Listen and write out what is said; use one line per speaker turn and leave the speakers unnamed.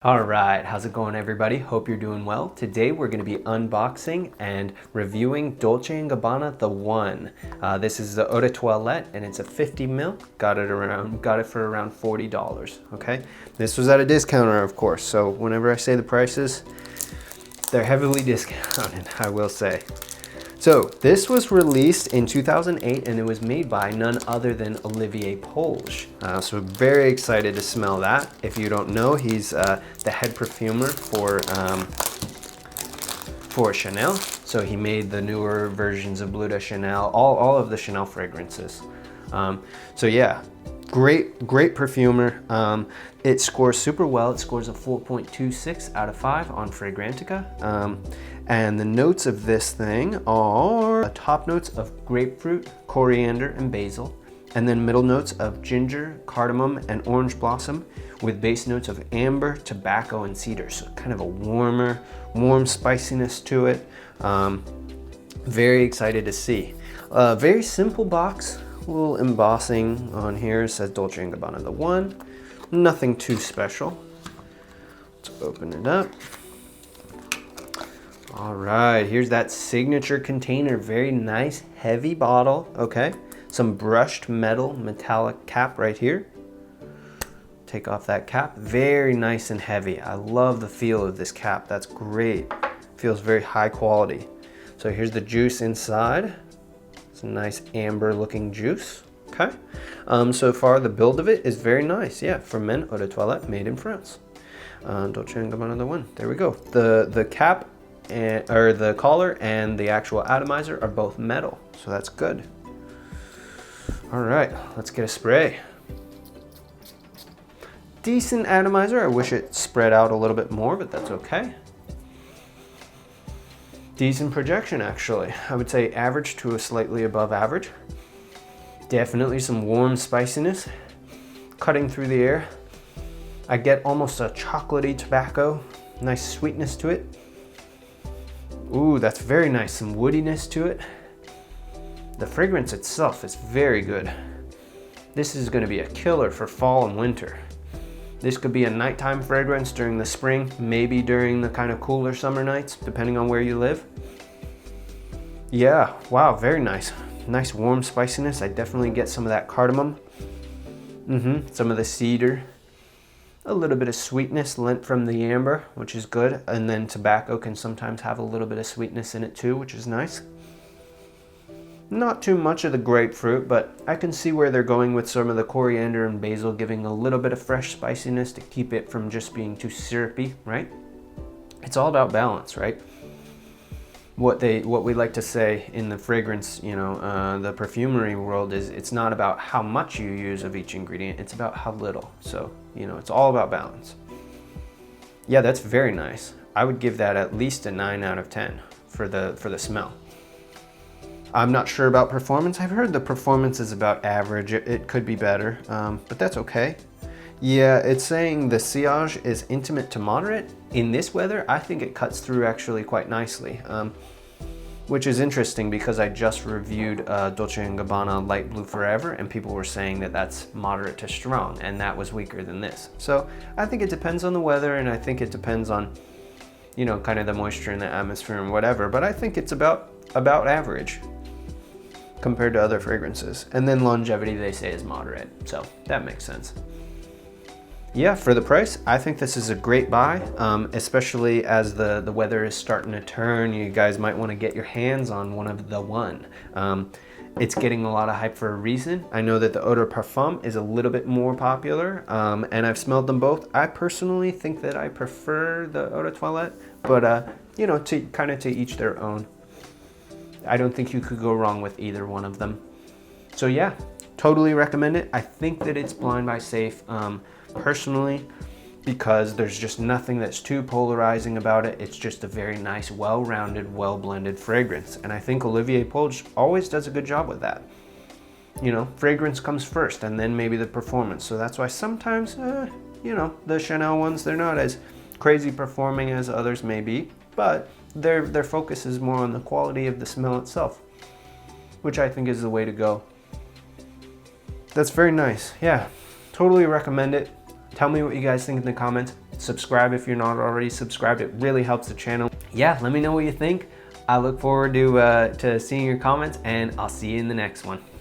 All right, how's it going everybody? Hope you're doing well. Today we're going to be unboxing and reviewing Dolce & Gabbana The One. This is the Eau de Toilette and it's a 50 ml. Got it for around $40, okay? This was at a discounter, of course, so whenever I say the prices, they're heavily discounted, I will say. So this was released in 2008 and it was made by none other than Olivier Polge. So very excited to smell that. If you don't know, he's the head perfumer for Chanel. So he made the newer versions of Bleu de Chanel, all of the Chanel fragrances. So yeah, great perfumer. It scores super well. It scores a 4.26 out of 5 on Fragrantica. And the notes of this thing are top notes of grapefruit, coriander, and basil, and then middle notes of ginger, cardamom, and orange blossom, with base notes of amber, tobacco, and cedar. So kind of a warm spiciness to it. Very excited to see. Very simple box, a little embossing on here. It says Dolce & Gabbana The One. Nothing too special. Let's open it up. All right, here's that signature container. Very nice, heavy bottle, okay? Some brushed metallic cap right here. Take off that cap. Very nice and heavy. I love the feel of this cap. That's great. Feels very high quality. So here's the juice inside. It's a nice amber looking juice, okay? So far the build of it is very nice. Yeah, for men, Eau de Toilette, made in France. Dolce & Gabbana The One. There we go. The cap, or the collar and the actual atomizer are both metal, so that's good. All right, let's get a spray. Decent atomizer. I wish it spread out a little bit more, but that's okay. Decent projection, actually. I would say average to a slightly above average. Definitely some warm spiciness cutting through the air. I get almost a chocolatey tobacco, nice sweetness to it. Ooh, that's very nice, some woodiness to it. The fragrance itself is very good. This is gonna be a killer for fall and winter. This could be a nighttime fragrance during the spring, maybe during the kind of cooler summer nights, depending on where you live. Yeah, wow, very nice. Nice warm spiciness. I definitely get some of that cardamom. Some of the cedar. A little bit of sweetness lent from the amber, which is good. And then tobacco can sometimes have a little bit of sweetness in it too, which is nice. Not too much of the grapefruit, but I can see where they're going with some of the coriander and basil, giving a little bit of fresh spiciness to keep it from just being too syrupy, right? It's all about balance, right? What we like to say in the fragrance, the perfumery world is it's not about how much you use of each ingredient, it's about how little. So, it's all about balance. Yeah, that's very nice. I would give that at least a 9 out of 10 for the smell. I'm not sure about performance. I've heard the performance is about average. It could be better, but that's okay. Yeah, it's saying the sillage is intimate to moderate. In this weather, I think it cuts through actually quite nicely, which is interesting because I just reviewed Dolce & Gabbana Light Blue Forever and people were saying that that's moderate to strong and that was weaker than this. So I think it depends on the weather and I think it depends on, kind of the moisture in the atmosphere and whatever, but I think it's about average compared to other fragrances. And then longevity they say is moderate, so that makes sense. Yeah, for the price, I think this is a great buy, especially as the weather is starting to turn. You guys might want to get your hands on one of The One. It's getting a lot of hype for a reason. I know that the Eau de Parfum is a little bit more popular, and I've smelled them both. I personally think that I prefer the Eau de Toilette, but to each their own. I don't think you could go wrong with either one of them. So yeah, totally recommend it. I think that it's blind buy safe. Personally, because there's just nothing that's too polarizing about it. It's just a very nice, well-rounded, well-blended fragrance. And I think Olivier Polge always does a good job with that. Fragrance comes first and then maybe the performance. So that's why sometimes, the Chanel ones, they're not as crazy performing as others may be, but their focus is more on the quality of the smell itself, which I think is the way to go. That's very nice. Yeah, totally recommend it. Tell me what you guys think in the comments. Subscribe if you're not already subscribed. It really helps the channel. Yeah, let me know what you think. I look forward to seeing your comments, and I'll see you in the next one.